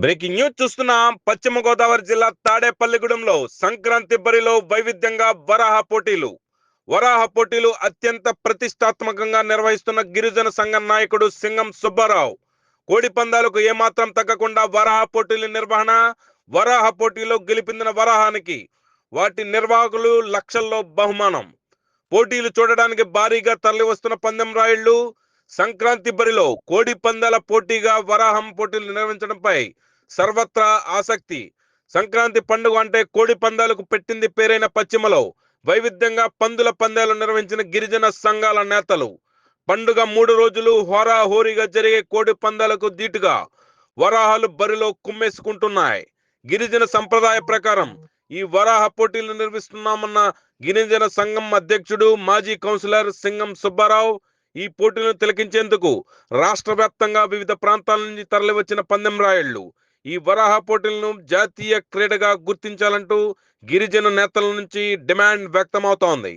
Breaking news చూస్తున్నాం. పశ్చిమ గోదావరి జిల్లా తాడేపల్లిగూడెంలో సంక్రాంతి బరిలో వైవిధ్యంగా వరాహ పోటీలు అత్యంత ప్రతిష్టాత్మకంగా నిర్వహిస్తున్న గిరిజన సంఘం నాయకుడు సింగం సుబ్బారావు. కోడి పందాలకు ఏమాత్రం తగ్గకుండా వరాహ పోటీల నిర్వహణ. వరాహ పోటీలో గెలిపిందిన వరాహానికి వాటి నిర్వాహకులు లక్షల్లో బహుమానం. పోటీలు చూడడానికి భారీగా తరలివస్తున్న పందెం రాయుళ్లు. సంక్రాంతి బరిలో కోడి పందాల పోటీగా వరాహం పోటీలు నిర్వహించడంపై సర్వత్రా ఆసక్తి. సంక్రాంతి పండుగ అంటే కోడి పందాలకు పెట్టింది పేరైన పశ్చిమలో వైవిధ్యంగా పందుల పందాలు నిర్వహించిన గిరిజన సంఘాల నేతలు. పండుగ 3 రోజులు హోరాహోరీగా జరిగే కోడి పందాలకు ధీటుగా వరాహాలు బరిలో కుమ్మేసుకుంటున్నాయి. గిరిజన సంప్రదాయ ప్రకారం ఈ వరాహ పోటీలు నిర్వహిస్తున్నామన్న గిరిజన సంఘం అధ్యక్షుడు మాజీ కౌన్సిలర్ సింగం సుబ్బారావు ఈ పోటీలను తిలకించేందుకు రాష్ట్ర వ్యాప్తంగా వివిధ ప్రాంతాల నుంచి తరలివచ్చిన పందెం రాయుళ్లు ఈ వరాహ పోటీలను జాతీయ క్రీడగా గుర్తించాలంటూ గిరిజన నేతల నుంచి డిమాండ్ వ్యక్తమవుతోంది.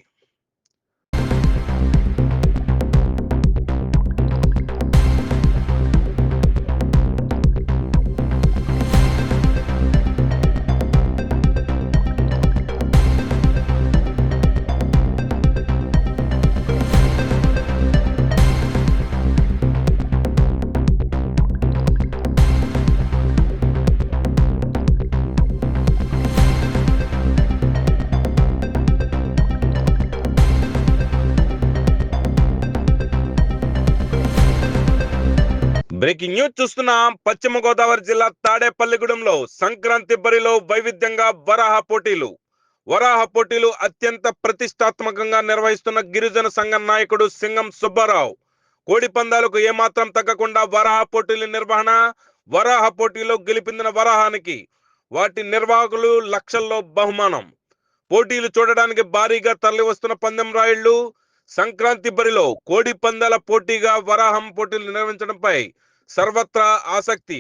బ్రేకింగ్ న్యూస్ చూస్తున్నాం. పశ్చిమ గోదావరి జిల్లా తాడేపల్లిగూడెంలో సంక్రాంతి బరిలో వైవిధ్యంగా వరాహ పోటీలు అత్యంత ప్రతిష్టాత్మకంగా నిర్వహిస్తున్న గిరిజన సంఘం నాయకుడు సింగం సుబ్బారావు. కోడి పందాలకు ఏమాత్రం తగ్గకుండా వరాహ పోటీల నిర్వహణ. వరాహ పోటీలో గెలిపిందిన వరాహానికి వాటి నిర్వాహకులు లక్షల్లో బహుమానం. పోటీలు చూడడానికి భారీగా తరలివస్తున్న పందెం రాయుళ్లు. సంక్రాంతి బరిలో కోడి పందాల పోటీగా వరాహం పోటీలు నిర్వహించడంపై సర్వత్రా ఆసక్తి.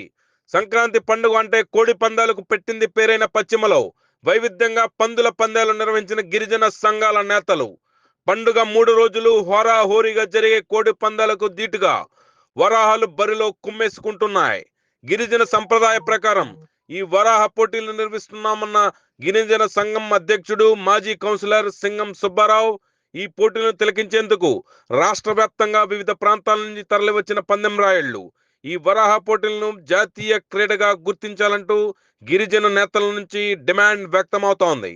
సంక్రాంతి పండుగ అంటే కోడి పందాలకు పెట్టింది పేరైన పశ్చిమలో వైవిధ్యంగా పందుల పందాలు నిర్వహించిన గిరిజన సంఘాల నేతలు. పండుగ 3 రోజులు హోరాహోరీగా జరిగే కోడి పందాలకు ధీటుగా వరాహాలు బరిలో కుమ్మేసుకుంటున్నాయి. గిరిజన సంప్రదాయ ప్రకారం ఈ వరాహ పోటీలు నిర్వహిస్తున్నామన్న గిరిజన సంఘం అధ్యక్షుడు మాజీ కౌన్సిలర్ సింగం సుబ్బారావు ఈ పోటీలను తిలకించేందుకు రాష్ట్ర వ్యాప్తంగా వివిధ ప్రాంతాల నుంచి తరలివచ్చిన పందెం రాయుళ్లు ఈ వరాహ పోటీలను జాతీయ క్రీడగా గుర్తించాలంటూ గిరిజన నేతల నుంచి డిమాండ్ వ్యక్తమవుతోంది.